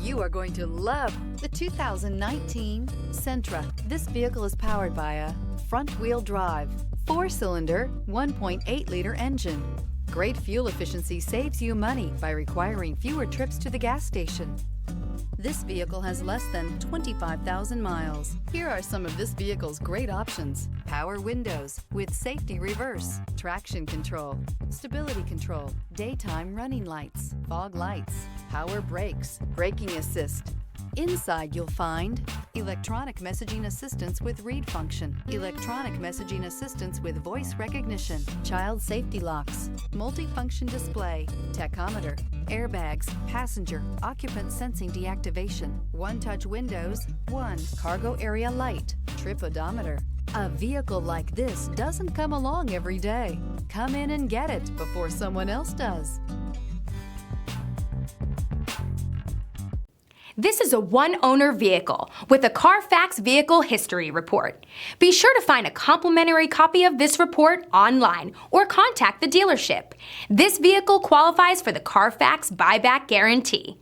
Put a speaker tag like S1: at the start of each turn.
S1: You are going to love the 2019 Sentra. This vehicle is powered by a front-wheel drive, 4-cylinder, 1.8-liter engine. Great fuel efficiency saves you money by requiring fewer trips to the gas station. This vehicle has less than 25,000 miles. Here are some of this vehicle's great options: power windows with safety reverse, traction control, stability control, daytime running lights, fog lights, power brakes, braking assist. Inside you'll find electronic messaging assistance with read function, electronic messaging assistance with voice recognition, child safety locks, multifunction display, tachometer, airbags, passenger, occupant sensing deactivation, one-touch windows, one cargo area light, trip odometer. A vehicle like this doesn't come along every day. Come in and get it before someone else does.
S2: This is a one-owner vehicle with a Carfax Vehicle History Report. Be sure to find a complimentary copy of this report online or contact the dealership. This vehicle qualifies for the Carfax Buyback Guarantee.